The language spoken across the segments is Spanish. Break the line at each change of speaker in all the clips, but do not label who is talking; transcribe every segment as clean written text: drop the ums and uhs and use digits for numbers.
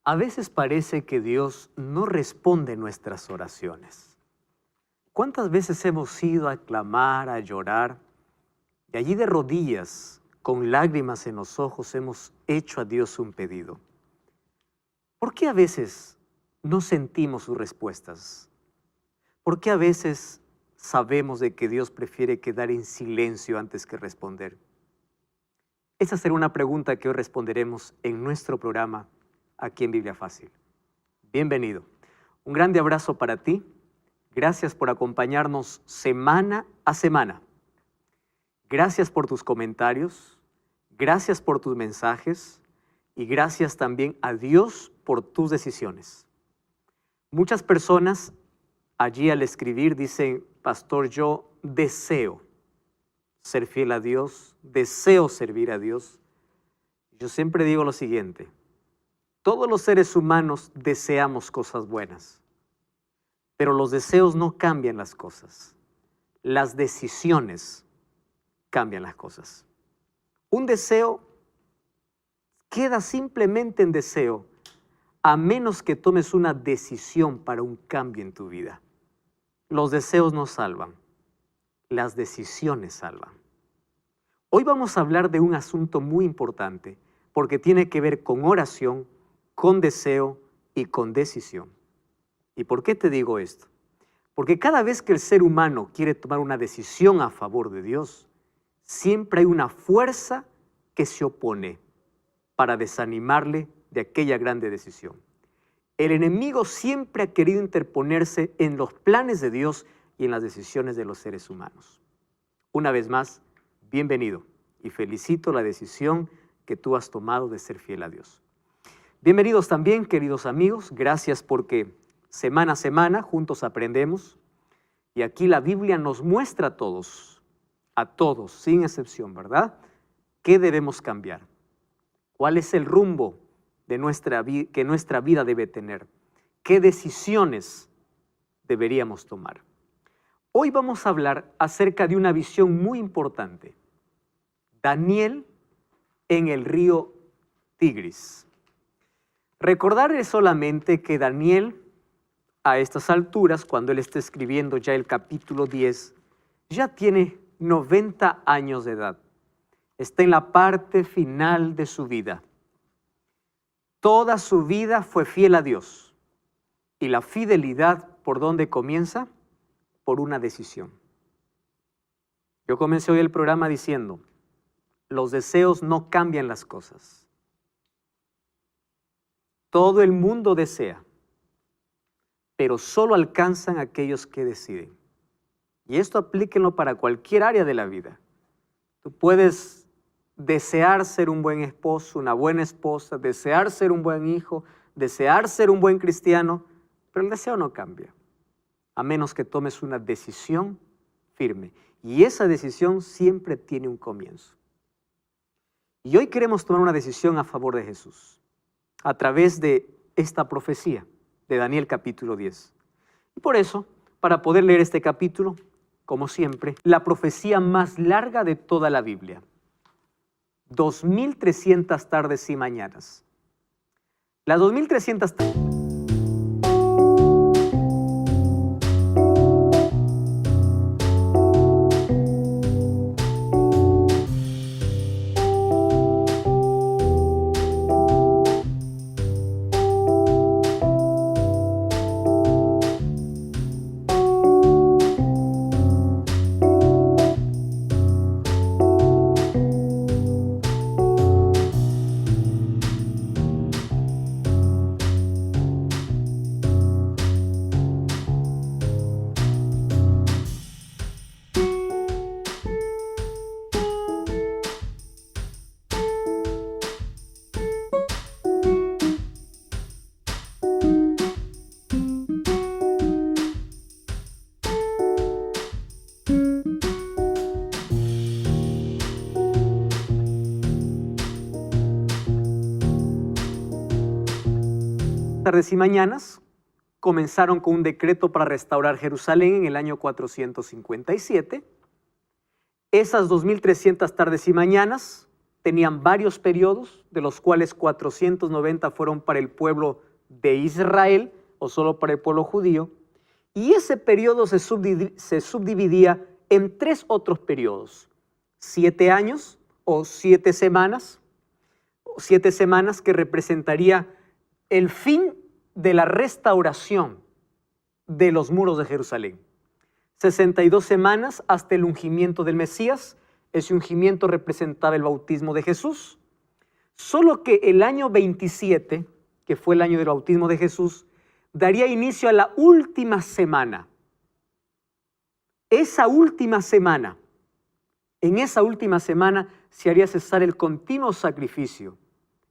A veces parece que Dios no responde nuestras oraciones. ¿Cuántas veces hemos ido a clamar, a llorar, y allí de rodillas, con lágrimas en los ojos, hemos hecho a Dios un pedido? ¿Por qué a veces no sentimos sus respuestas? ¿Por qué a veces sabemos de que Dios prefiere quedar en silencio antes que responder? Esa será una pregunta que hoy responderemos en nuestro programa aquí en Biblia Fácil. Bienvenido. Un grande abrazo para ti. Gracias por acompañarnos semana a semana. Gracias por tus comentarios. Gracias por tus mensajes. Y gracias también a Dios por tus decisiones. Muchas personas allí al escribir dicen: pastor, yo deseo ser fiel a Dios, deseo servir a Dios. Yo siempre digo lo siguiente: todos los seres humanos deseamos cosas buenas, pero los deseos no cambian las cosas. Las decisiones cambian las cosas. Un deseo queda simplemente en deseo, a menos que tomes una decisión para un cambio en tu vida. Los deseos no salvan, las decisiones salvan. Hoy vamos a hablar de un asunto muy importante, porque tiene que ver con oración, con deseo y con decisión. ¿Y por qué te digo esto? Porque cada vez que el ser humano quiere tomar una decisión a favor de Dios, siempre hay una fuerza que se opone para desanimarle de aquella grande decisión. El enemigo siempre ha querido interponerse en los planes de Dios y en las decisiones de los seres humanos. Una vez más, bienvenido y felicito la decisión que tú has tomado de ser fiel a Dios. Bienvenidos también, queridos amigos. Gracias porque semana a semana juntos aprendemos. Y aquí la Biblia nos muestra a todos, sin excepción, ¿verdad?, qué debemos cambiar. ¿Cuál es el rumbo de que nuestra vida debe tener? ¿Qué decisiones deberíamos tomar? Hoy vamos a hablar acerca de una visión muy importante. Daniel en el río Tigris. Recordarles solamente que Daniel, a estas alturas, cuando él está escribiendo ya el capítulo 10, ya tiene 90 años de edad. Está en la parte final de su vida. Toda su vida fue fiel a Dios. Y la fidelidad, ¿por dónde comienza? Por una decisión. Yo comencé hoy el programa diciendo: los deseos no cambian las cosas. Todo el mundo desea, pero solo alcanzan aquellos que deciden. Y esto aplíquenlo para cualquier área de la vida. Tú puedes desear ser un buen esposo, una buena esposa, desear ser un buen hijo, desear ser un buen cristiano, pero el deseo no cambia, a menos que tomes una decisión firme. Y esa decisión siempre tiene un comienzo. Y hoy queremos tomar una decisión a favor de Jesús, a través de esta profecía de Daniel capítulo 10. Y por eso, para poder leer este capítulo, como siempre, la profecía más larga de toda la Biblia, 2300 tardes y mañanas. Las 2300 tardes. Tardes y mañanas comenzaron con un decreto para restaurar Jerusalén en el año 457. Esas 2300 tardes y mañanas tenían varios periodos, de los cuales 490 fueron para el pueblo de Israel, o solo para el pueblo judío, y ese periodo se subdividía en 3 otros periodos: 7 años o 7 semanas, que representaría el fin de la restauración de los muros de Jerusalén. 62 semanas hasta el ungimiento del Mesías. Ese ungimiento representaba el bautismo de Jesús. Solo que el año 27, que fue el año del bautismo de Jesús, daría inicio a la última semana. Esa última semana, en esa última semana se haría cesar el continuo sacrificio.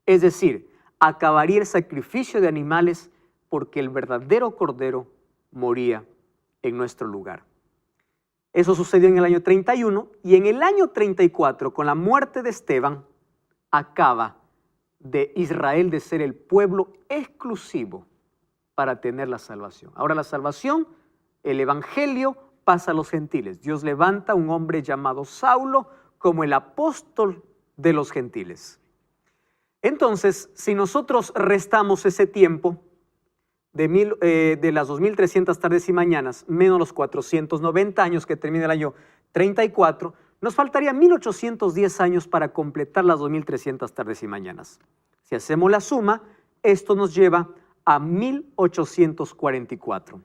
Es decir, acabaría el sacrificio de animales porque el verdadero Cordero moría en nuestro lugar. Eso sucedió en el año 31 y en el año 34, con la muerte de Esteban, acaba de Israel de ser el pueblo exclusivo para tener la salvación. Ahora la salvación, el evangelio, pasa a los gentiles. Dios levanta a un hombre llamado Saulo como el apóstol de los gentiles. Entonces, si nosotros restamos ese tiempo de las 2300 tardes y mañanas, menos los 490 años que termina el año 34, nos faltarían 1810 años para completar las 2300 tardes y mañanas. Si hacemos la suma, esto nos lleva a 1844.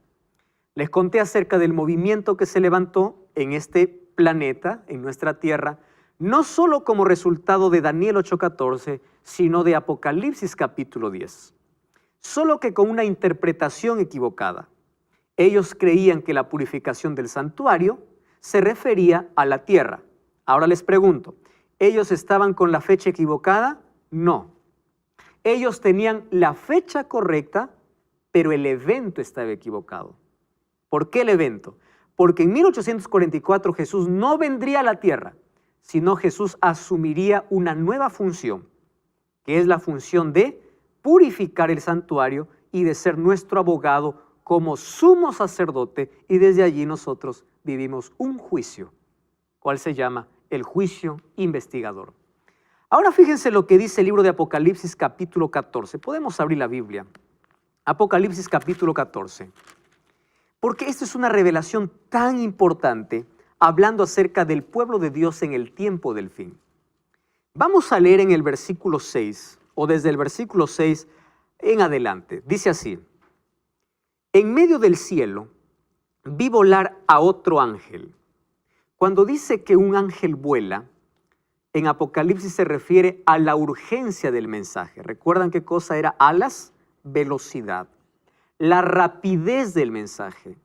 Les conté acerca del movimiento que se levantó en este planeta, en nuestra Tierra, no solo como resultado de Daniel 8:14, sino de Apocalipsis capítulo 10. Solo que con una interpretación equivocada. Ellos creían que la purificación del santuario se refería a la tierra. Ahora les pregunto, ¿ellos estaban con la fecha equivocada? No. Ellos tenían la fecha correcta, pero el evento estaba equivocado. ¿Por qué el evento? Porque en 1844 Jesús no vendría a la tierra, sino Jesús asumiría una nueva función, que es la función de purificar el santuario y de ser nuestro abogado como sumo sacerdote, y desde allí nosotros vivimos un juicio, cual se llama el juicio investigador. Ahora fíjense lo que dice el libro de Apocalipsis capítulo 14. Podemos abrir la Biblia. Apocalipsis capítulo 14. Porque esta es una revelación tan importante, hablando acerca del pueblo de Dios en el tiempo del fin. Vamos a leer en el versículo 6, o desde el versículo 6 en adelante. Dice así: en medio del cielo vi volar a otro ángel. Cuando dice que un ángel vuela, en Apocalipsis se refiere a la urgencia del mensaje. ¿Recuerdan qué cosa era alas? Velocidad. La rapidez del mensaje.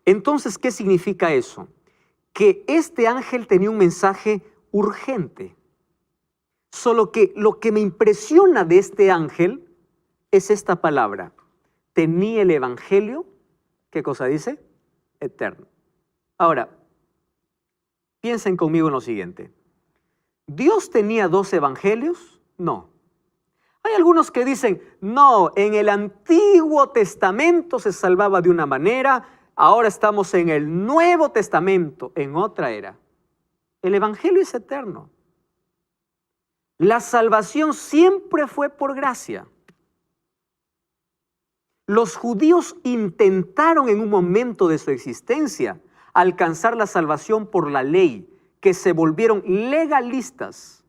Entonces, ¿qué significa eso? Que este ángel tenía un mensaje urgente. Solo que lo que me impresiona de este ángel es esta palabra. Tenía el evangelio, ¿qué cosa dice? Eterno. Ahora, piensen conmigo en lo siguiente. ¿Dios tenía 2 evangelios? No. Hay algunos que dicen, no, en el Antiguo Testamento se salvaba de una manera, ahora estamos en el Nuevo Testamento, en otra era. El evangelio es eterno. La salvación siempre fue por gracia. Los judíos intentaron en un momento de su existencia alcanzar la salvación por la ley, que se volvieron legalistas.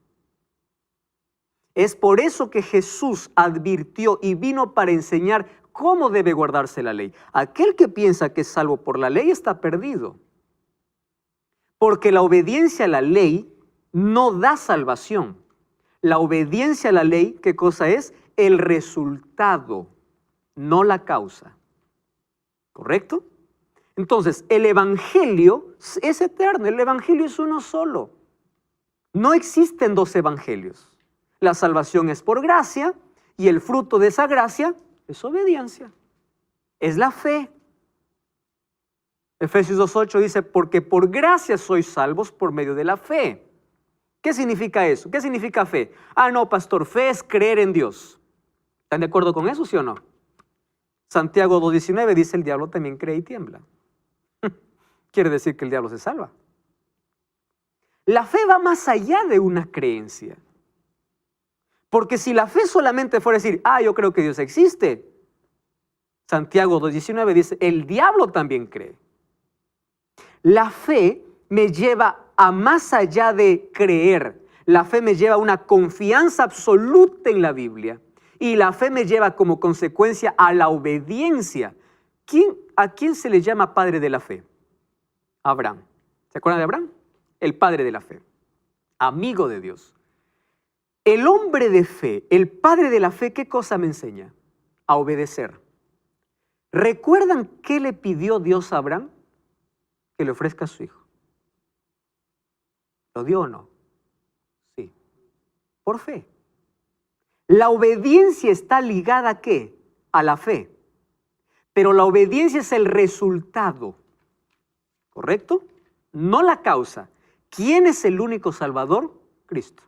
Es por eso que Jesús advirtió y vino para enseñar cómo debe guardarse la ley. Aquel que piensa que es salvo por la ley está perdido. Porque la obediencia a la ley no da salvación. La obediencia a la ley, ¿qué cosa es? El resultado, no la causa. ¿Correcto? Entonces, el evangelio es eterno, el evangelio es uno solo. No existen 2 evangelios. La salvación es por gracia y el fruto de esa gracia es obediencia, es la fe. Efesios 2:8 dice, porque por gracia sois salvos por medio de la fe. ¿Qué significa eso? ¿Qué significa fe? Ah, no, pastor, fe es creer en Dios. ¿Están de acuerdo con eso, sí o no? Santiago 2:19 dice, el diablo también cree y tiembla. Quiere decir que el diablo se salva. La fe va más allá de una creencia. Porque si la fe solamente fuera decir, yo creo que Dios existe, Santiago 2:19 dice, el diablo también cree. La fe me lleva a más allá de creer. La fe me lleva a una confianza absoluta en la Biblia. Y la fe me lleva como consecuencia a la obediencia. ¿A quién se le llama padre de la fe? Abraham. ¿Se acuerdan de Abraham? El padre de la fe. Amigo de Dios. El hombre de fe, el padre de la fe, ¿qué cosa me enseña? A obedecer. ¿Recuerdan qué le pidió Dios a Abraham? Que le ofrezca a su hijo. ¿Lo dio o no? Sí. Por fe. La obediencia está ligada ¿a qué? A la fe. Pero la obediencia es el resultado. ¿Correcto? No la causa. ¿Quién es el único Salvador? Cristo.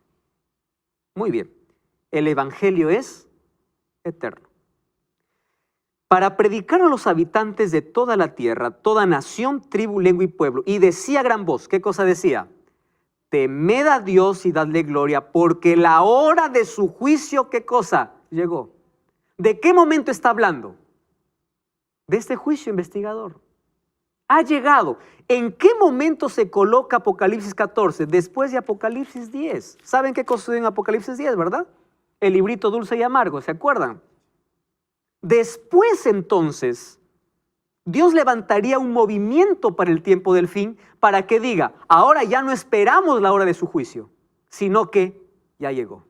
Muy bien. El Evangelio es eterno. Para predicar a los habitantes de toda la tierra, toda nación, tribu, lengua y pueblo. Y decía a gran voz, ¿qué cosa decía? Temed a Dios y dadle gloria, porque la hora de su juicio, ¿qué cosa? Llegó. ¿De qué momento está hablando? De este juicio investigador. Ha llegado. ¿En qué momento se coloca Apocalipsis 14? Después de Apocalipsis 10. ¿Saben qué cosa en Apocalipsis 10, verdad? El librito dulce y amargo, ¿se acuerdan? Después entonces, Dios levantaría un movimiento para el tiempo del fin, para que diga, ahora ya no esperamos la hora de su juicio, sino que ya llegó.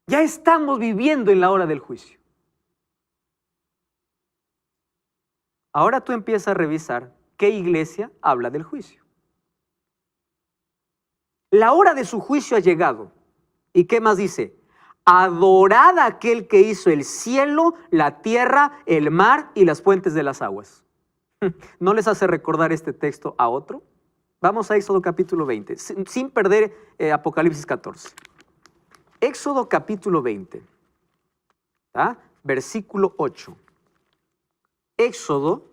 Ya estamos viviendo en la hora del juicio. Ahora tú empiezas a revisar qué iglesia habla del juicio. La hora de su juicio ha llegado. ¿Y qué más dice? Adorad a aquel que hizo el cielo, la tierra, el mar y las fuentes de las aguas. ¿No les hace recordar este texto a otro? Vamos a Éxodo capítulo 20, sin perder Apocalipsis 14. Éxodo capítulo 20, versículo 8. Éxodo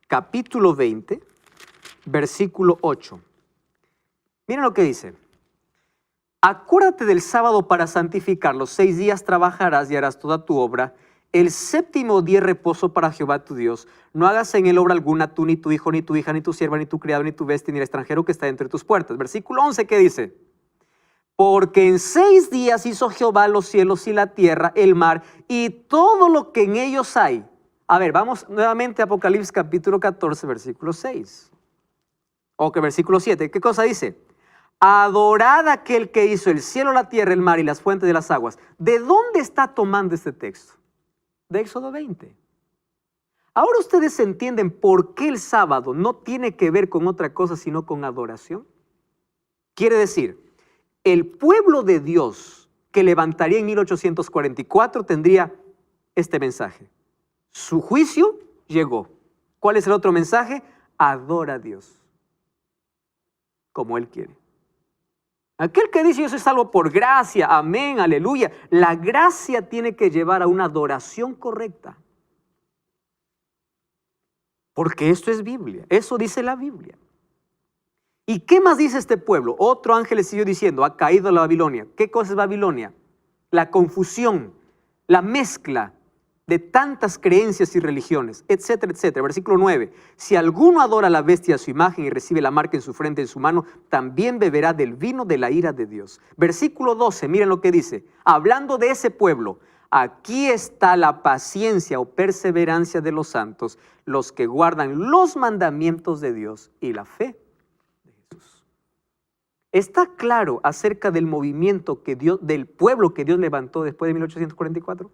capítulo 20, versículo 8. Miren lo que dice. Acuérdate del sábado para santificarlo. 6 días trabajarás y harás toda tu obra. El séptimo día reposo para Jehová tu Dios. No hagas en él obra alguna, tú, ni tu hijo, ni tu hija, ni tu sierva, ni tu criado, ni tu bestia, ni el extranjero que está entre tus puertas. Versículo 11, ¿qué dice? Porque en 6 días hizo Jehová los cielos y la tierra, el mar y todo lo que en ellos hay. A ver, vamos nuevamente a Apocalipsis capítulo 14, versículo 6. O que versículo 7. ¿Qué cosa dice? Adorad a aquel que hizo el cielo, la tierra, el mar y las fuentes de las aguas. ¿De dónde está tomando este texto? De Éxodo 20. Ahora ustedes entienden por qué el sábado no tiene que ver con otra cosa sino con adoración. Quiere decir, el pueblo de Dios que levantaría en 1844 tendría este mensaje. Su juicio llegó. ¿Cuál es el otro mensaje? Adora a Dios como Él quiere. Aquel que dice yo soy salvo por gracia, amén, aleluya. La gracia tiene que llevar a una adoración correcta. Porque esto es Biblia, eso dice la Biblia. ¿Y qué más dice este pueblo? Otro ángel le siguió diciendo, ha caído la Babilonia. ¿Qué cosa es Babilonia? La confusión, la mezcla de tantas creencias y religiones, etcétera, etcétera. Versículo 9. Si alguno adora a la bestia a su imagen y recibe la marca en su frente, en su mano, también beberá del vino de la ira de Dios. Versículo 12, miren lo que dice. Hablando de ese pueblo, aquí está la paciencia o perseverancia de los santos, los que guardan los mandamientos de Dios y la fe de Jesús. ¿Está claro acerca del movimiento del pueblo que Dios levantó después de 1844?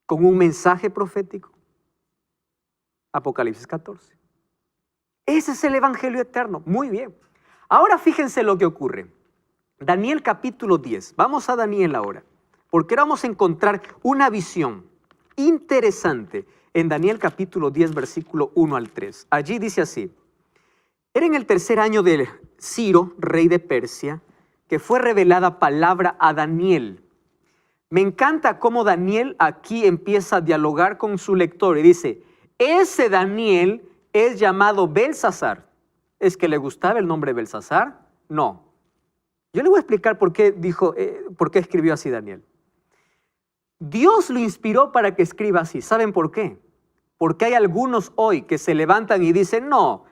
Con un mensaje profético. Apocalipsis 14. Ese es el Evangelio eterno. Muy bien. Ahora fíjense lo que ocurre. Daniel capítulo 10. Vamos a Daniel ahora. Porque ahora vamos a encontrar una visión interesante en Daniel capítulo 10, versículo 1 al 3. Allí dice así. Era en el 3er año de Ciro, rey de Persia, que fue revelada palabra a Daniel. Me encanta cómo Daniel aquí empieza a dialogar con su lector y dice, ese Daniel es llamado Belsasar. ¿Es que le gustaba el nombre Belsasar? No. Yo le voy a explicar por qué por qué escribió así Daniel. Dios lo inspiró para que escriba así. ¿Saben por qué? Porque hay algunos hoy que se levantan y dicen, no,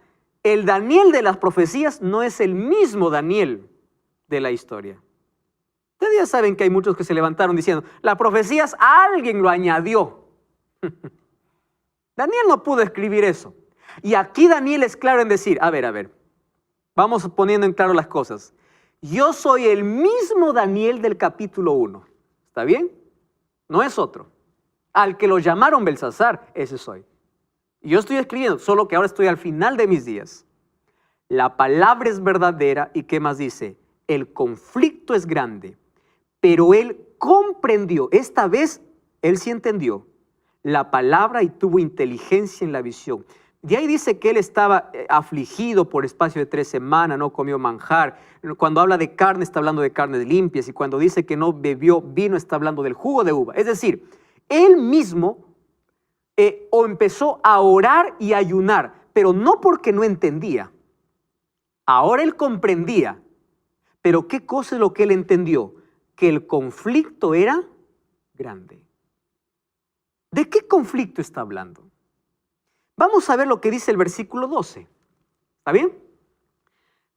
el Daniel de las profecías no es el mismo Daniel de la historia. Ustedes ya saben que hay muchos que se levantaron diciendo, las profecías alguien lo añadió. Daniel no pudo escribir eso. Y aquí Daniel es claro en decir, a ver, vamos poniendo en claro las cosas. Yo soy el mismo Daniel del capítulo 1. ¿Está bien? No es otro. Al que lo llamaron Belsasar, ese soy. Y yo estoy escribiendo, solo que ahora estoy al final de mis días. La palabra es verdadera y ¿qué más dice? El conflicto es grande, pero él comprendió, esta vez él sí entendió la palabra y tuvo inteligencia en la visión. De ahí dice que él estaba afligido por espacio de 3 semanas, no comió manjar. Cuando habla de carne está hablando de carnes limpias y cuando dice que no bebió vino está hablando del jugo de uva. Es decir, él mismo empezó a orar y a ayunar, pero no porque no entendía. Ahora él comprendía. Pero ¿qué cosa es lo que él entendió? Que el conflicto era grande. ¿De qué conflicto está hablando? Vamos a ver lo que dice el versículo 12. ¿Está bien?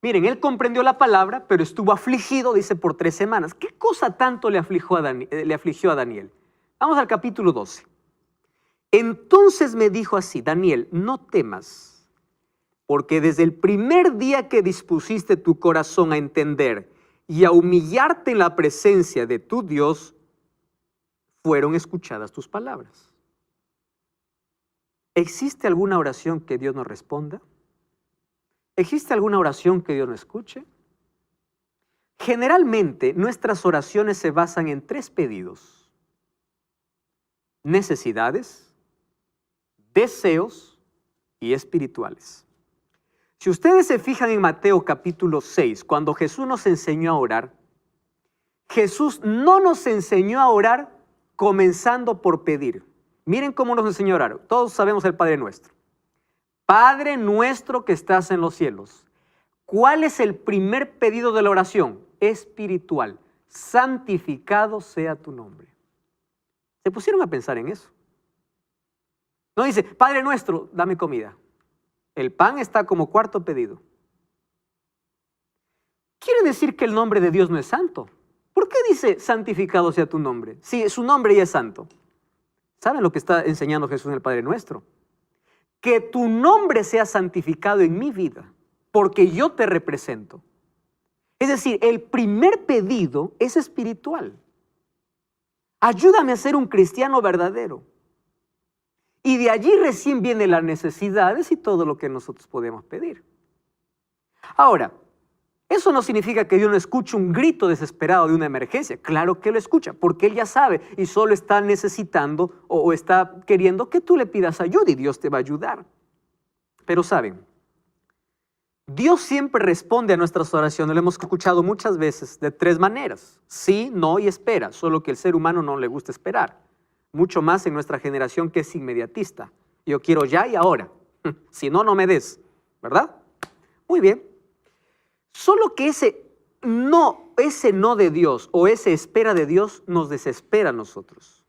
Miren, él comprendió la palabra, pero estuvo afligido, dice, por 3 semanas. ¿Qué cosa tanto le afligió a Daniel? Vamos al capítulo 12. Entonces me dijo así, Daniel, no temas, porque desde el primer día que dispusiste tu corazón a entender y a humillarte en la presencia de tu Dios, fueron escuchadas tus palabras. ¿Existe alguna oración que Dios no responda? ¿Existe alguna oración que Dios no escuche? Generalmente nuestras oraciones se basan en 3 pedidos: necesidades, deseos y espirituales. Si ustedes se fijan en Mateo capítulo 6, cuando Jesús nos enseñó a orar, Jesús no nos enseñó a orar comenzando por pedir. Miren cómo nos enseñó a orar. Todos sabemos el Padre Nuestro. Padre nuestro que estás en los cielos. ¿Cuál es el primer pedido de la oración? Espiritual. Santificado sea tu nombre. ¿Se pusieron a pensar en eso? No dice, Padre nuestro, dame comida. El pan está como 4.º pedido. Quiere decir que el nombre de Dios no es santo. ¿Por qué dice santificado sea tu nombre? Si su nombre ya es santo. ¿Saben lo que está enseñando Jesús en el Padre Nuestro? Que tu nombre sea santificado en mi vida, porque yo te represento. Es decir, el primer pedido es espiritual. Ayúdame a ser un cristiano verdadero. Y de allí recién vienen las necesidades y todo lo que nosotros podemos pedir. Ahora, eso no significa que Dios no escuche un grito desesperado de una emergencia. Claro que lo escucha, porque Él ya sabe y solo está necesitando o está queriendo que tú le pidas ayuda y Dios te va a ayudar. Pero saben, Dios siempre responde a nuestras oraciones, lo hemos escuchado muchas veces, de 3 maneras. Sí, no y espera, solo que el ser humano no le gusta esperar. Mucho más en nuestra generación que es inmediatista. Yo quiero ya y ahora. Si no, no me des, ¿verdad? Muy bien. Solo que ese no de Dios o esa espera de Dios nos desespera a nosotros.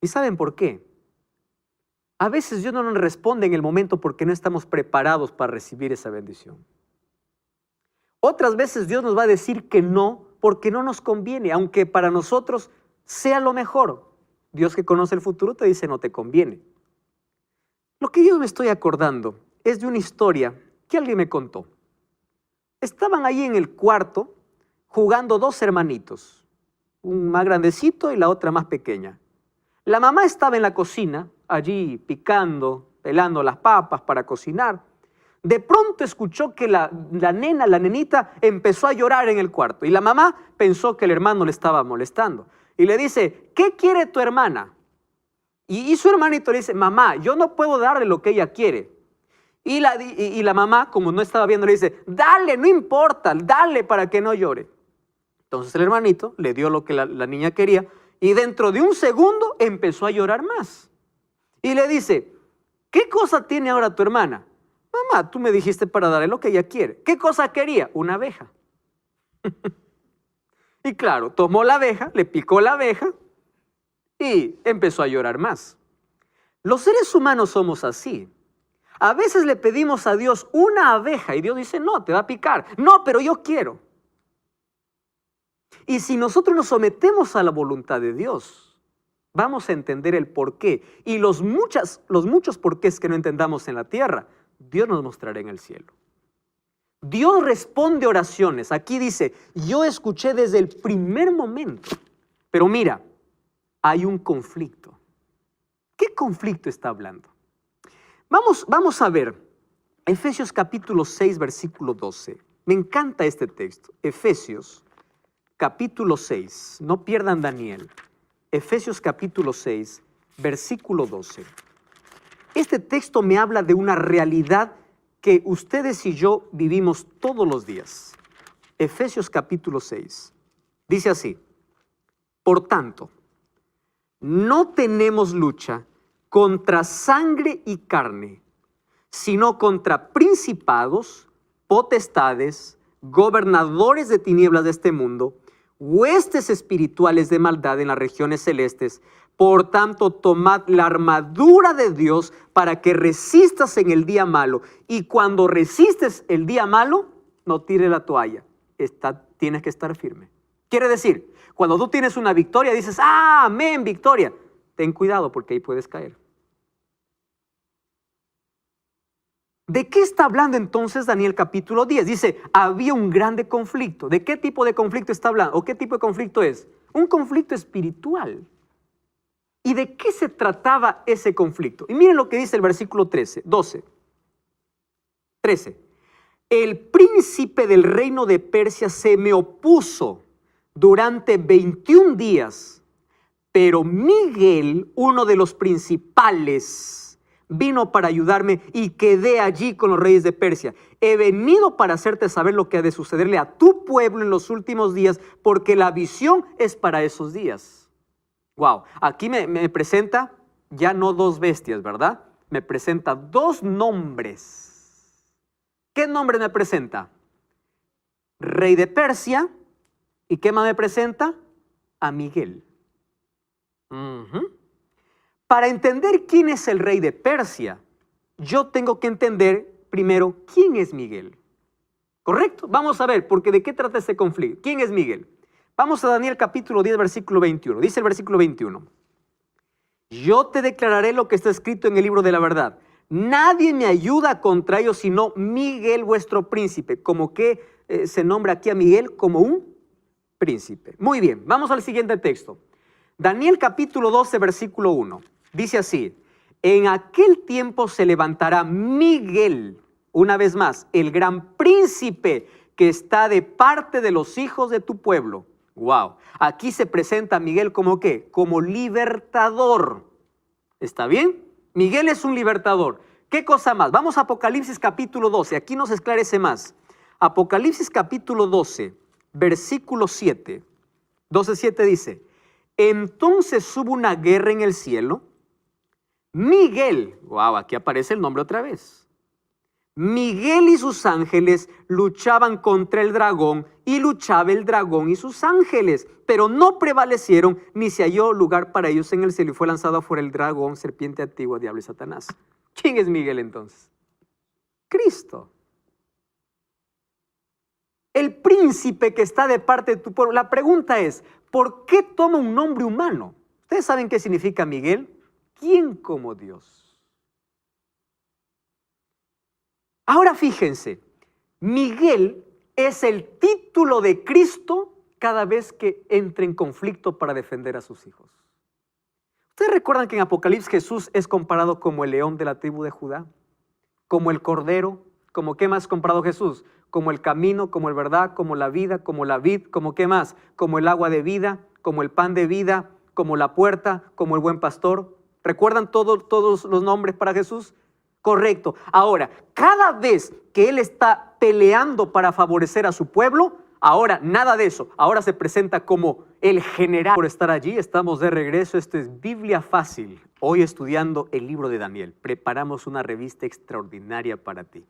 ¿Y saben por qué? A veces Dios no nos responde en el momento porque no estamos preparados para recibir esa bendición. Otras veces Dios nos va a decir que no porque no nos conviene, aunque para nosotros sea lo mejor. Dios que conoce el futuro te dice no te conviene. Lo que yo me estoy acordando es de una historia que alguien me contó. Estaban ahí en el cuarto jugando 2 hermanitos, un más grandecito y la otra más pequeña. La mamá estaba en la cocina, allí picando, pelando las papas para cocinar. De pronto escuchó que la nenita empezó a llorar en el cuarto y la mamá pensó que el hermano le estaba molestando. Y le dice, ¿qué quiere tu hermana? Y su hermanito le dice, mamá, yo no puedo darle lo que ella quiere. Y la mamá, como no estaba viendo, le dice, dale, no importa, dale para que no llore. Entonces el hermanito le dio lo que la niña quería y dentro de un segundo empezó a llorar más. Y le dice, ¿qué cosa tiene ahora tu hermana? Mamá, tú me dijiste para darle lo que ella quiere. ¿Qué cosa quería? Una abeja. Y claro, tomó la abeja, le picó la abeja y empezó a llorar más. Los seres humanos somos así. A veces le pedimos a Dios una abeja y Dios dice, no, te va a picar. No, pero yo quiero. Y si nosotros nos sometemos a la voluntad de Dios, vamos a entender el porqué. Y los muchos porqués que no entendamos en la tierra, Dios nos mostrará en el cielo. Dios responde oraciones. Aquí dice, yo escuché desde el primer momento. Pero mira, hay un conflicto. ¿Qué conflicto está hablando? Vamos a ver Efesios capítulo 6, versículo 12. Me encanta este texto. Efesios capítulo 6. No pierdan Daniel. Efesios capítulo 6, versículo 12. Este texto me habla de una realidad que ustedes y yo vivimos todos los días. Efesios capítulo 6. Dice así, por tanto, no tenemos lucha contra sangre y carne, sino contra principados, potestades, gobernadores de tinieblas de este mundo, huestes espirituales de maldad en las regiones celestes. Por tanto, tomad la armadura de Dios para que resistas en el día malo. Y cuando resistes el día malo, no tires la toalla. Tienes que estar firme. Quiere decir, cuando tú tienes una victoria, dices, ¡ah, amén, victoria! Ten cuidado porque ahí puedes caer. ¿De qué está hablando entonces Daniel capítulo 10? Dice, había un grande conflicto. ¿De qué tipo de conflicto está hablando? ¿O qué tipo de conflicto es? Un conflicto espiritual. ¿Y de qué se trataba ese conflicto? Y miren lo que dice el versículo 13. El príncipe del reino de Persia se me opuso durante 21 días, pero Miguel, uno de los principales, vino para ayudarme y quedé allí con los reyes de Persia. He venido para hacerte saber lo que ha de sucederle a tu pueblo en los últimos días, porque la visión es para esos días. Wow, aquí me presenta ya no dos bestias, ¿verdad? Me presenta dos nombres. ¿Qué nombre me presenta? Rey de Persia. ¿Y qué más me presenta? A Miguel. Para entender quién es el rey de Persia, yo tengo que entender primero quién es Miguel. ¿Correcto? Vamos a ver, porque ¿de qué trata este conflicto? ¿Quién es Miguel? Vamos a Daniel capítulo 10, versículo 21. Dice el versículo 21. Yo te declararé lo que está escrito en el libro de la verdad. Nadie me ayuda contra ellos sino Miguel vuestro príncipe. Como que se nombra aquí a Miguel como un príncipe. Muy bien, vamos al siguiente texto. Daniel capítulo 12, versículo 1. Dice así, en aquel tiempo se levantará Miguel, una vez más, el gran príncipe que está de parte de los hijos de tu pueblo. Wow, aquí se presenta a Miguel como ¿qué? Como libertador. ¿Está bien? Miguel es un libertador. ¿Qué cosa más? Vamos a Apocalipsis capítulo 12, aquí nos esclarece más. Apocalipsis capítulo 12, versículo 7. 12:7 dice, entonces hubo una guerra en el cielo. Miguel, wow, aquí aparece el nombre otra vez. Miguel y sus ángeles luchaban contra el dragón y luchaba el dragón y sus ángeles, pero no prevalecieron ni se halló lugar para ellos en el cielo y fue lanzado afuera el dragón, serpiente antigua, diablo y Satanás. ¿Quién es Miguel entonces? Cristo. El príncipe que está de parte de tu pueblo. La pregunta es, ¿por qué toma un nombre humano? ¿Ustedes saben qué significa Miguel? ¿Quién como Dios? Ahora fíjense, Miguel es el título de Cristo cada vez que entra en conflicto para defender a sus hijos. ¿Ustedes recuerdan que en Apocalipsis Jesús es comparado como el león de la tribu de Judá? Como el cordero, como ¿qué más comparado Jesús? Como el camino, como el verdad, como la vida, como la vid, como ¿qué más? Como el agua de vida, como el pan de vida, como la puerta, como el buen pastor. ¿Recuerdan todos los nombres para Jesús? Correcto. Ahora, cada vez que Él está peleando para favorecer a su pueblo, ahora nada de eso. Ahora se presenta como el general. Por estar allí, estamos de regreso. Esto es Biblia Fácil. Hoy estudiando el libro de Daniel. Preparamos una revista extraordinaria para ti.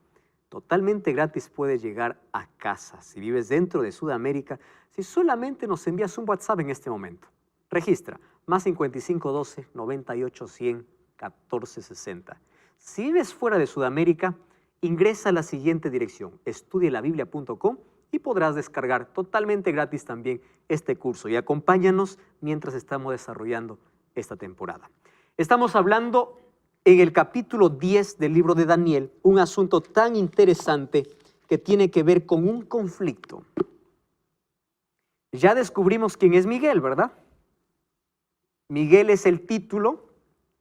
Totalmente gratis puede llegar a casa. Si vives dentro de Sudamérica, si solamente nos envías un WhatsApp en este momento. Registra, más 5512 98 100 14 60. Si vives fuera de Sudamérica, ingresa a la siguiente dirección, estudielabiblia.com, y podrás descargar totalmente gratis también este curso. Y acompáñanos mientras estamos desarrollando esta temporada. Estamos hablando en el capítulo 10 del libro de Daniel, un asunto tan interesante que tiene que ver con un conflicto. Ya descubrimos quién es Miguel, ¿verdad? Miguel es el título,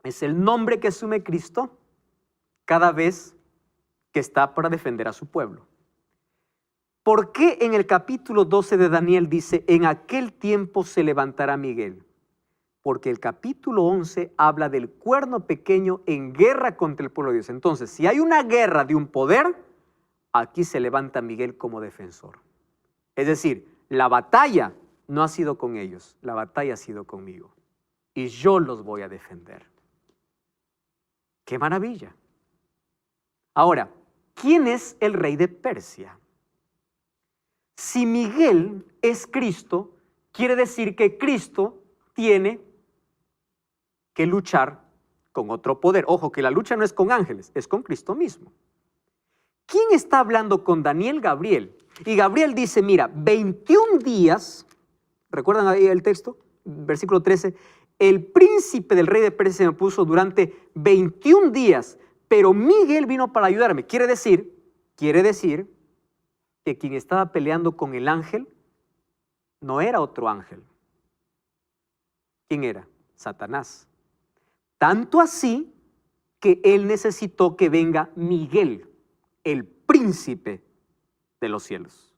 es el nombre que asume Cristo cada vez que está para defender a su pueblo. ¿Por qué en el capítulo 12 de Daniel dice, en aquel tiempo se levantará Miguel? Porque el capítulo 11 habla del cuerno pequeño en guerra contra el pueblo de Dios. Entonces, si hay una guerra de un poder, aquí se levanta Miguel como defensor. Es decir, la batalla no ha sido con ellos, la batalla ha sido conmigo. Y yo los voy a defender. ¡Qué maravilla! Ahora, ¿quién es el rey de Persia? Si Miguel es Cristo, quiere decir que Cristo tiene que luchar con otro poder. Ojo, que la lucha no es con ángeles, es con Cristo mismo. ¿Quién está hablando con Daniel? Gabriel. Y Gabriel dice, mira, 21 días, ¿recuerdan ahí el texto? Versículo 13, el príncipe del rey de Persia me puso durante 21 días, pero Miguel vino para ayudarme. Quiere decir que quien estaba peleando con el ángel no era otro ángel. ¿Quién era? Satanás. Tanto así que él necesitó que venga Miguel, el príncipe de los cielos.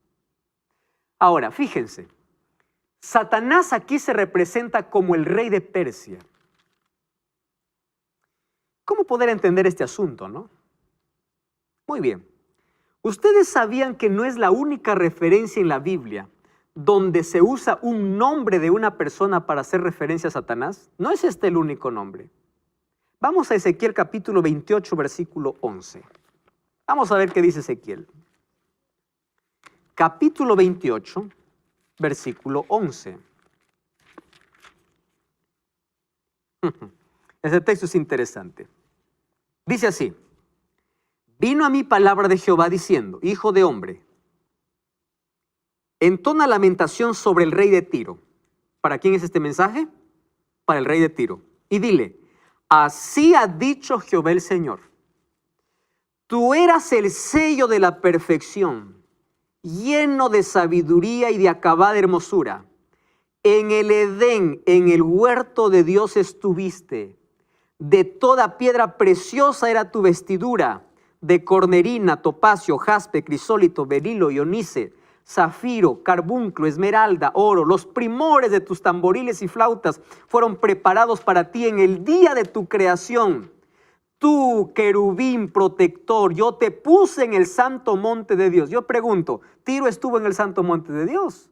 Ahora, fíjense, Satanás aquí se representa como el rey de Persia. ¿Cómo poder entender este asunto, no? Muy bien. ¿Ustedes sabían que no es la única referencia en la Biblia donde se usa un nombre de una persona para hacer referencia a Satanás? No es este el único nombre. Vamos a Ezequiel capítulo 28, versículo 11. Vamos a ver qué dice Ezequiel. Capítulo 28, versículo 11. Ese texto es interesante. Dice así: vino a mí palabra de Jehová diciendo, hijo de hombre, entona lamentación sobre el rey de Tiro. ¿Para quién es este mensaje? Para el rey de Tiro. Y dile, así ha dicho Jehová el Señor, tú eras el sello de la perfección, lleno de sabiduría y de acabada hermosura. En el Edén, en el huerto de Dios estuviste. De toda piedra preciosa era tu vestidura, de cornerina, topacio, jaspe, crisólito, berilo y onice, zafiro, carbunclo, esmeralda, oro. Los primores de tus tamboriles y flautas fueron preparados para ti en el día de tu creación. Tú, querubín protector, yo te puse en el santo monte de Dios. Yo pregunto, ¿Tiro estuvo en el santo monte de Dios?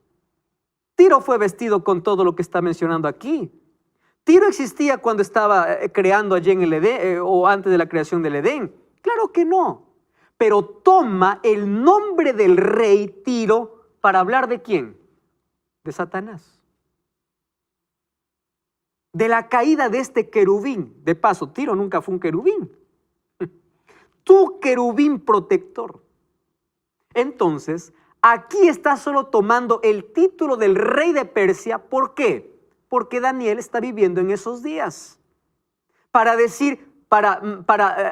Tiro fue vestido con todo lo que está mencionando aquí. ¿Tiro existía cuando estaba creando allí en el Edén o antes de la creación del Edén? Claro que no. Pero toma el nombre del rey Tiro para hablar ¿de quién? De Satanás. De la caída de este querubín. De paso, Tiro nunca fue un querubín. Tú, querubín protector. Entonces, aquí está solo tomando el título del rey de Persia. ¿Por qué? Porque Daniel está viviendo en esos días. Para decir, para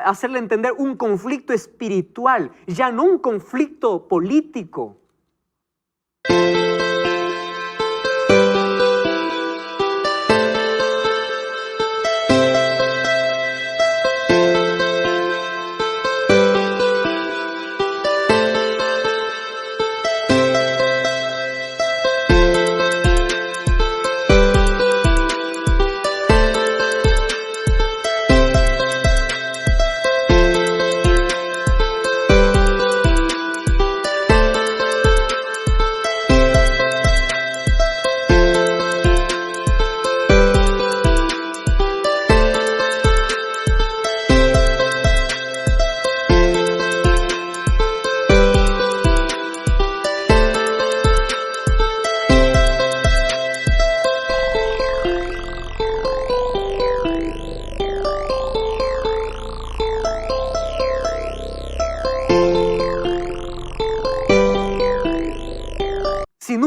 hacerle entender un conflicto espiritual, ya no un conflicto político.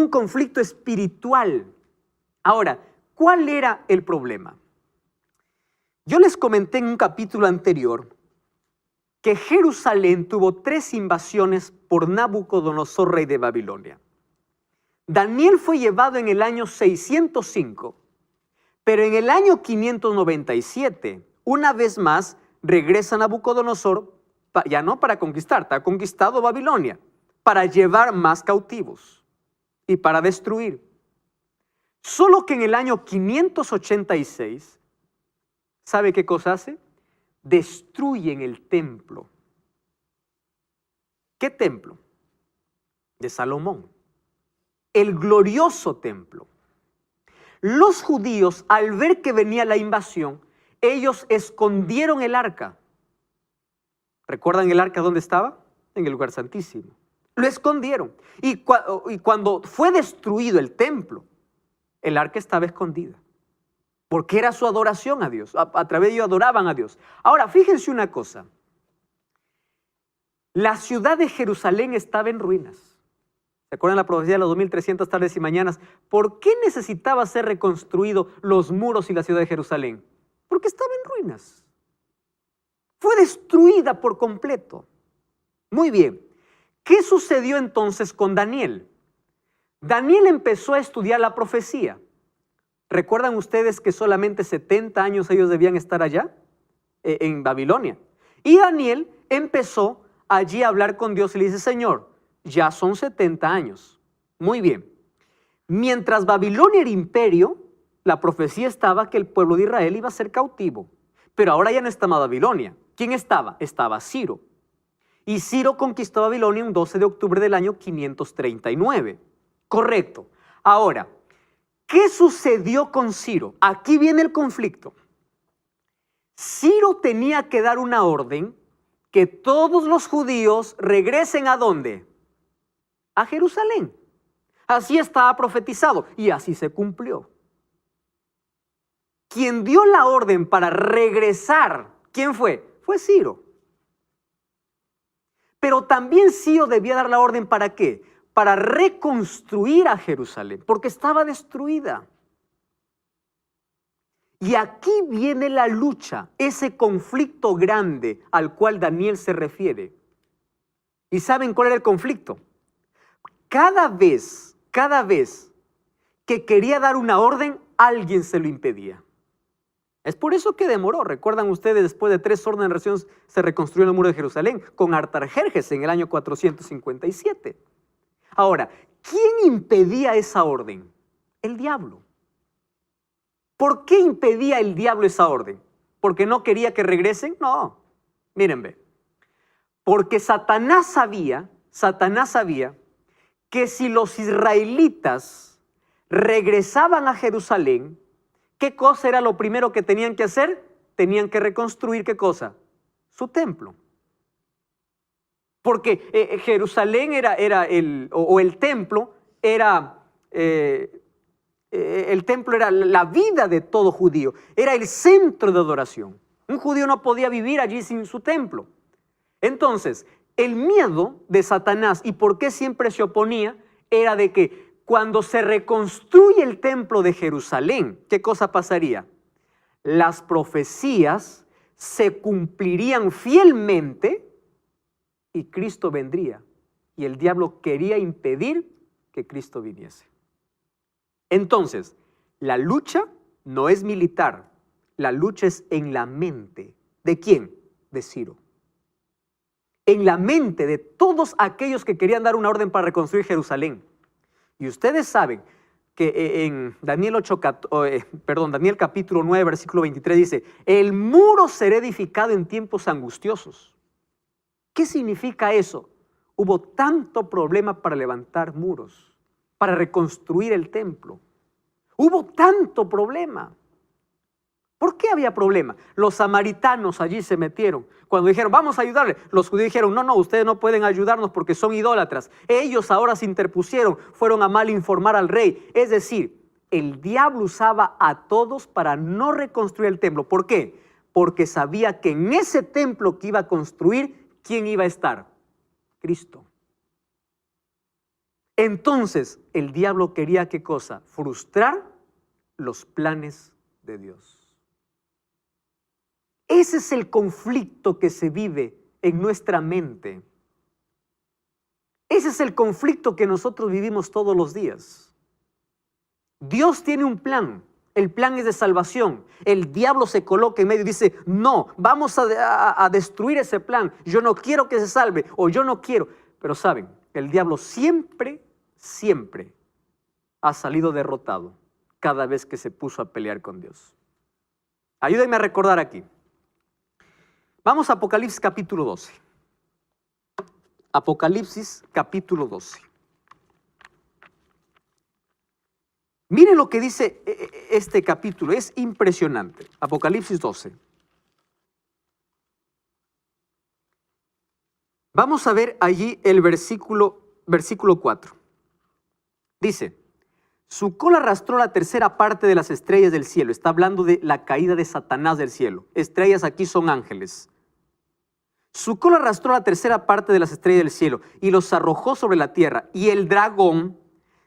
un conflicto espiritual. Ahora, ¿cuál era el problema? Yo les comenté en un capítulo anterior que Jerusalén tuvo 3 invasiones por Nabucodonosor, rey de Babilonia. Daniel fue llevado en el año 605, pero en el año 597, una vez más, regresa Nabucodonosor, ya no para conquistar, está conquistado Babilonia, para llevar más cautivos y para destruir. Solo que en el año 586, ¿sabe qué cosa hace? Destruyen el templo. ¿Qué templo? De Salomón. El glorioso templo. Los judíos, al ver que venía la invasión, ellos escondieron el arca. ¿Recuerdan el arca dónde estaba? En el lugar santísimo. Lo escondieron. Y cuando fue destruido el templo, el arca estaba escondida. Porque era su adoración a Dios. A través de ello adoraban a Dios. Ahora, fíjense una cosa. La ciudad de Jerusalén estaba en ruinas. ¿Se acuerdan la profecía de las 2300 tardes y mañanas? ¿Por qué necesitaba ser reconstruido los muros y la ciudad de Jerusalén? Porque estaba en ruinas. Fue destruida por completo. Muy bien. ¿Qué sucedió entonces con Daniel? Daniel empezó a estudiar la profecía. ¿Recuerdan ustedes que solamente 70 años ellos debían estar allá? En Babilonia. Y Daniel empezó allí a hablar con Dios y le dice, Señor, ya son 70 años. Muy bien. Mientras Babilonia era imperio, la profecía estaba que el pueblo de Israel iba a ser cautivo. Pero ahora ya no estaba Babilonia. ¿Quién estaba? Estaba Ciro. Y Ciro conquistó Babilonia un 12 de octubre del año 539. Correcto. Ahora, ¿qué sucedió con Ciro? Aquí viene el conflicto. Ciro tenía que dar una orden que todos los judíos regresen ¿a dónde? A Jerusalén. Así estaba profetizado y así se cumplió. Quien dio la orden para regresar, ¿quién fue? Fue Ciro. Pero también Ciro debía dar la orden ¿para qué? Para reconstruir a Jerusalén, porque estaba destruida. Y aquí viene la lucha, ese conflicto grande al cual Daniel se refiere. ¿Y saben cuál era el conflicto? Cada vez que quería dar una orden, alguien se lo impedía. Es por eso que demoró. Recuerdan ustedes, después de 3 órdenes de región se reconstruyó el muro de Jerusalén con Artajerjes en el año 457. Ahora, ¿quién impedía esa orden? El diablo. ¿Por qué impedía el diablo esa orden? ¿Porque no quería que regresen? No. Miren, ve. Porque Satanás sabía que si los israelitas regresaban a Jerusalén, ¿qué cosa era lo primero que tenían que hacer? Tenían que reconstruir, ¿qué cosa? Su templo. Porque Jerusalén era el templo era la vida de todo judío, era el centro de adoración. Un judío no podía vivir allí sin su templo. Entonces, el miedo de Satanás, y por qué siempre se oponía, era de que cuando se reconstruye el templo de Jerusalén, ¿qué cosa pasaría? Las profecías se cumplirían fielmente y Cristo vendría. Y el diablo quería impedir que Cristo viniese. Entonces, la lucha no es militar, la lucha es en la mente. ¿De quién? De Ciro. En la mente de todos aquellos que querían dar una orden para reconstruir Jerusalén. Y ustedes saben que en Daniel capítulo 9, versículo 23 dice, el muro será edificado en tiempos angustiosos. ¿Qué significa eso? Hubo tanto problema para levantar muros, para reconstruir el templo. Hubo tanto problema. ¿Por qué había problema? Los samaritanos allí se metieron. Cuando dijeron, vamos a ayudarle, los judíos dijeron, no, ustedes no pueden ayudarnos porque son idólatras. Ellos ahora se interpusieron, fueron a mal informar al rey. Es decir, el diablo usaba a todos para no reconstruir el templo. ¿Por qué? Porque sabía que en ese templo que iba a construir, ¿quién iba a estar? Cristo. Entonces, el diablo quería, ¿qué cosa? Frustrar los planes de Dios. Ese es el conflicto que se vive en nuestra mente. Ese es el conflicto que nosotros vivimos todos los días. Dios tiene un plan. El plan es de salvación. El diablo se coloca en medio y dice, no, vamos a destruir ese plan. Yo no quiero que se salve, o yo no quiero. Pero saben, el diablo siempre ha salido derrotado cada vez que se puso a pelear con Dios. Ayúdenme a recordar aquí. Vamos a Apocalipsis capítulo 12. Apocalipsis capítulo 12. Miren lo que dice este capítulo, es impresionante. Apocalipsis 12. Vamos a ver allí el versículo 4. Dice, su cola arrastró la tercera parte de las estrellas del cielo. Está hablando de la caída de Satanás del cielo. Estrellas aquí son ángeles. Su cola arrastró la tercera parte de las estrellas del cielo y los arrojó sobre la tierra. Y el dragón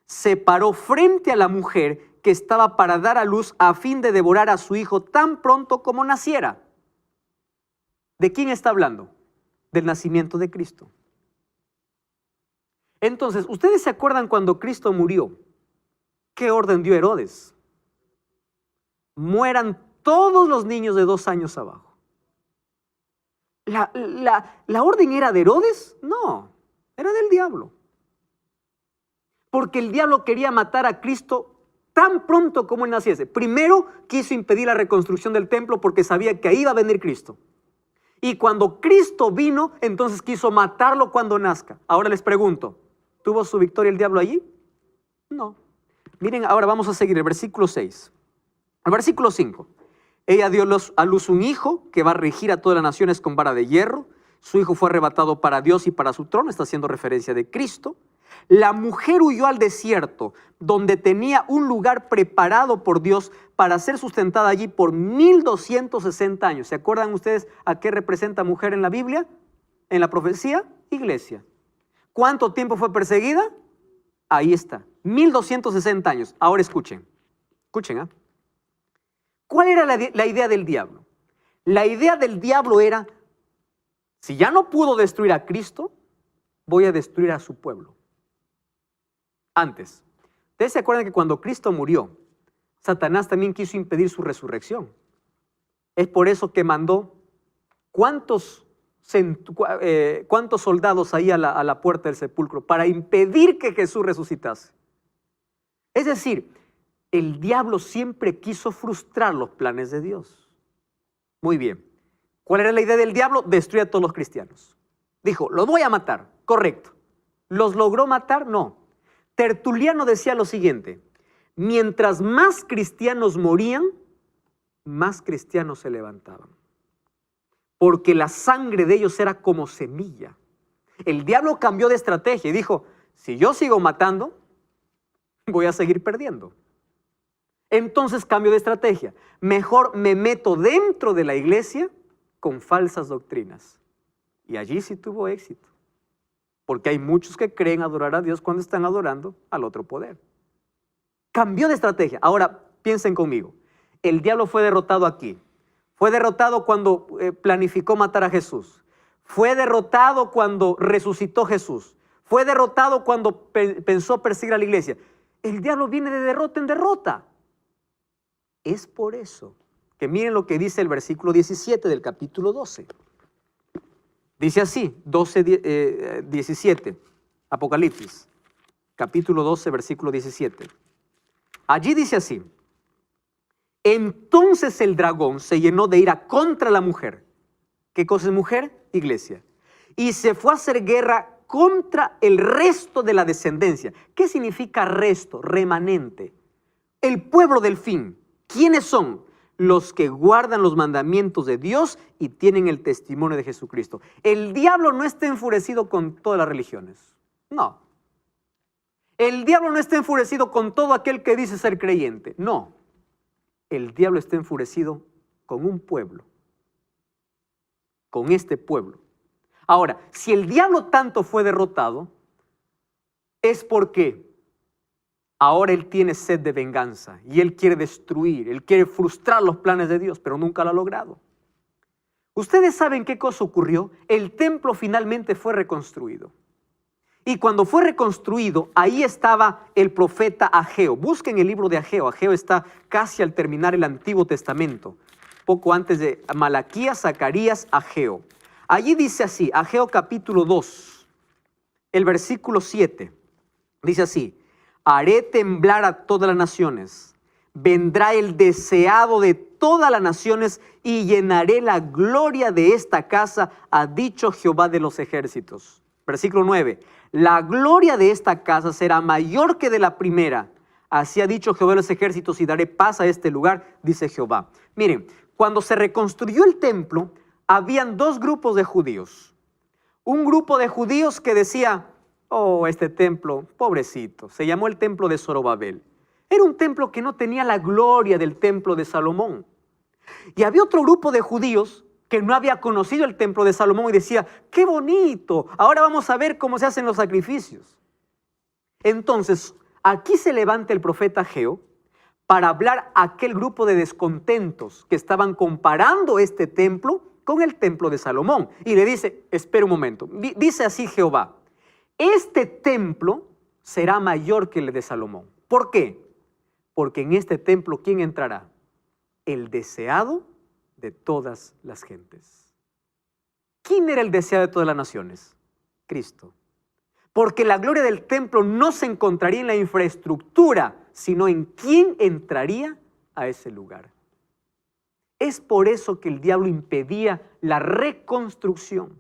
se paró frente a la mujer que estaba para dar a luz a fin de devorar a su hijo tan pronto como naciera. ¿De quién está hablando? Del nacimiento de Cristo. Entonces, ¿ustedes se acuerdan cuando Cristo murió? ¿Qué orden dio Herodes? Mueran todos los niños de 2 años abajo. ¿La orden era de Herodes? No, era del diablo. Porque el diablo quería matar a Cristo tan pronto como él naciese. Primero quiso impedir la reconstrucción del templo porque sabía que ahí iba a venir Cristo. Y cuando Cristo vino, entonces quiso matarlo cuando nazca. Ahora les pregunto, ¿tuvo su victoria el diablo allí? No. Miren, ahora vamos a seguir el versículo 6. El versículo 5. Ella dio a luz un hijo que va a regir a todas las naciones con vara de hierro. Su hijo fue arrebatado para Dios y para su trono. Está haciendo referencia de Cristo. La mujer huyó al desierto, donde tenía un lugar preparado por Dios para ser sustentada allí por 1260 años. ¿Se acuerdan ustedes a qué representa mujer en la Biblia? En la profecía, iglesia. ¿Cuánto tiempo fue perseguida? Ahí está, 1260 años. Ahora escuchen, ¿ah? ¿Cuál era la idea del diablo? La idea del diablo era, si ya no pudo destruir a Cristo, voy a destruir a su pueblo. Antes, ¿ustedes se acuerdan que cuando Cristo murió, Satanás también quiso impedir su resurrección? Es por eso que mandó ¿cuántos soldados ahí a la puerta del sepulcro? Para impedir que Jesús resucitase. Es decir, el diablo siempre quiso frustrar los planes de Dios. Muy bien. ¿Cuál era la idea del diablo? Destruir a todos los cristianos. Dijo, los voy a matar. Correcto. ¿Los logró matar? No. Tertuliano decía lo siguiente, mientras más cristianos morían, más cristianos se levantaban. Porque la sangre de ellos era como semilla. El diablo cambió de estrategia y dijo, si yo sigo matando, voy a seguir perdiendo. Entonces cambio de estrategia. Mejor me meto dentro de la iglesia con falsas doctrinas. Y allí sí tuvo éxito. Porque hay muchos que creen adorar a Dios cuando están adorando al otro poder. Cambió de estrategia. Ahora piensen conmigo. El diablo fue derrotado aquí. Fue derrotado cuando planificó matar a Jesús. Fue derrotado cuando resucitó Jesús. Fue derrotado cuando pensó perseguir a la iglesia. El diablo viene de derrota en derrota. Es por eso que miren lo que dice el versículo 17 del capítulo 12. Dice así, 17, Apocalipsis, capítulo 12, versículo 17. Allí dice así, entonces el dragón se llenó de ira contra la mujer. ¿Qué cosa es mujer? Iglesia. Y se fue a hacer guerra contra el resto de la descendencia. ¿Qué significa resto? Remanente. El pueblo del fin. ¿Quiénes son? Los que guardan los mandamientos de Dios y tienen el testimonio de Jesucristo. El diablo no está enfurecido con todas las religiones. No. El diablo no está enfurecido con todo aquel que dice ser creyente. No. El diablo está enfurecido con un pueblo. Con este pueblo. Ahora, si el diablo tanto fue derrotado, es porque ahora él tiene sed de venganza y él quiere destruir, él quiere frustrar los planes de Dios, pero nunca lo ha logrado. ¿Ustedes saben qué cosa ocurrió? El templo finalmente fue reconstruido. Y cuando fue reconstruido, ahí estaba el profeta Ageo. Busquen el libro de Ageo. Ageo está casi al terminar el Antiguo Testamento, poco antes de Malaquías, Zacarías, Ageo. Allí dice así, Ageo capítulo 2, el versículo 7, dice así: haré temblar a todas las naciones, vendrá el deseado de todas las naciones y llenaré la gloria de esta casa, ha dicho Jehová de los ejércitos. Versículo 9, la gloria de esta casa será mayor que de la primera, así ha dicho Jehová de los ejércitos, y daré paz a este lugar, dice Jehová. Miren, cuando se reconstruyó el templo, habían dos grupos de judíos. Un grupo de judíos que decía: oh, este templo, pobrecito, se llamó el templo de Zorobabel. Era un templo que no tenía la gloria del templo de Salomón. Y había otro grupo de judíos que no había conocido el templo de Salomón y decía: qué bonito, ahora vamos a ver cómo se hacen los sacrificios. Entonces, aquí se levanta el profeta Ageo para hablar a aquel grupo de descontentos que estaban comparando este templo con el templo de Salomón. Y le dice: espera un momento, dice así Jehová: este templo será mayor que el de Salomón. ¿Por qué? Porque en este templo, ¿quién entrará? El deseado de todas las gentes. ¿Quién era el deseado de todas las naciones? Cristo. Porque la gloria del templo no se encontraría en la infraestructura, sino en quién entraría a ese lugar. Es por eso que el diablo impedía la reconstrucción.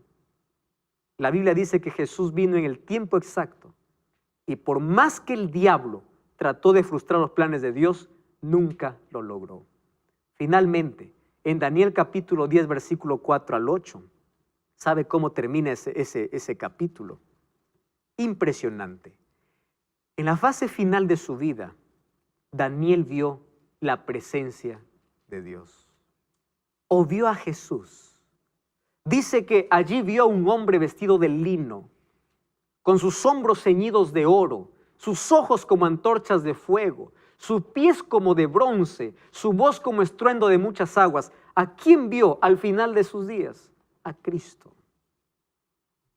La Biblia dice que Jesús vino en el tiempo exacto y por más que el diablo trató de frustrar los planes de Dios, nunca lo logró. Finalmente, en Daniel capítulo 10, versículo 4 al 8, ¿sabe cómo termina ese capítulo? Impresionante. En la fase final de su vida, Daniel vio la presencia de Dios. O vio a Jesús. Dice que allí vio a un hombre vestido de lino, con sus hombros ceñidos de oro, sus ojos como antorchas de fuego, sus pies como de bronce, su voz como estruendo de muchas aguas. ¿A quién vio al final de sus días? A Cristo.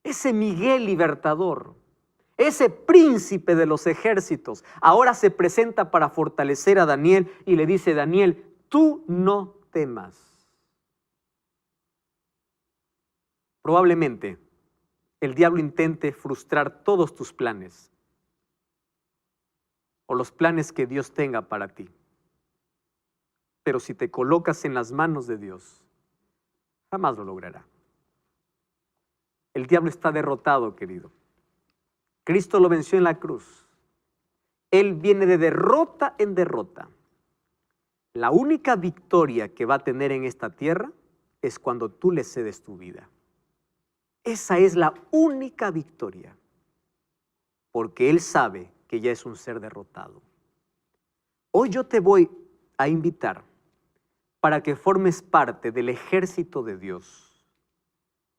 Ese Miguel libertador, ese príncipe de los ejércitos, ahora se presenta para fortalecer a Daniel y le dice: Daniel, tú no temas. Probablemente el diablo intente frustrar todos tus planes o los planes que Dios tenga para ti. Pero si te colocas en las manos de Dios, jamás lo logrará. El diablo está derrotado, querido. Cristo lo venció en la cruz. Él viene de derrota en derrota. La única victoria que va a tener en esta tierra es cuando tú le cedes tu vida. Esa es la única victoria, porque Él sabe que ya es un ser derrotado. Hoy yo te voy a invitar para que formes parte del ejército de Dios,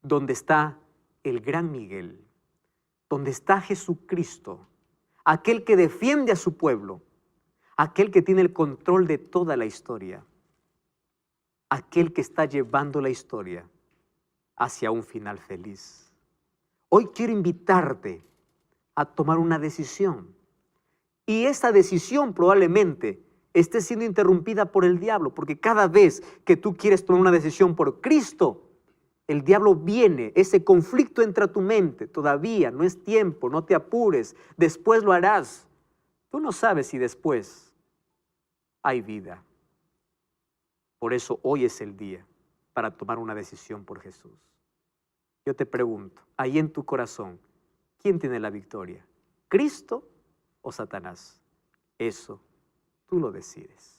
donde está el gran Miguel, donde está Jesucristo, aquel que defiende a su pueblo, aquel que tiene el control de toda la historia, aquel que está llevando la historia hacia un final feliz. Hoy quiero invitarte a tomar una decisión. Y esa decisión probablemente esté siendo interrumpida por el diablo, porque cada vez que tú quieres tomar una decisión por Cristo, el diablo viene, ese conflicto entra a tu mente. Todavía no es tiempo, no te apures, después lo harás. Tú no sabes si después hay vida. Por eso hoy es el día para tomar una decisión por Jesús. Yo te pregunto, ahí en tu corazón, ¿quién tiene la victoria? ¿Cristo o Satanás? Eso tú lo decides.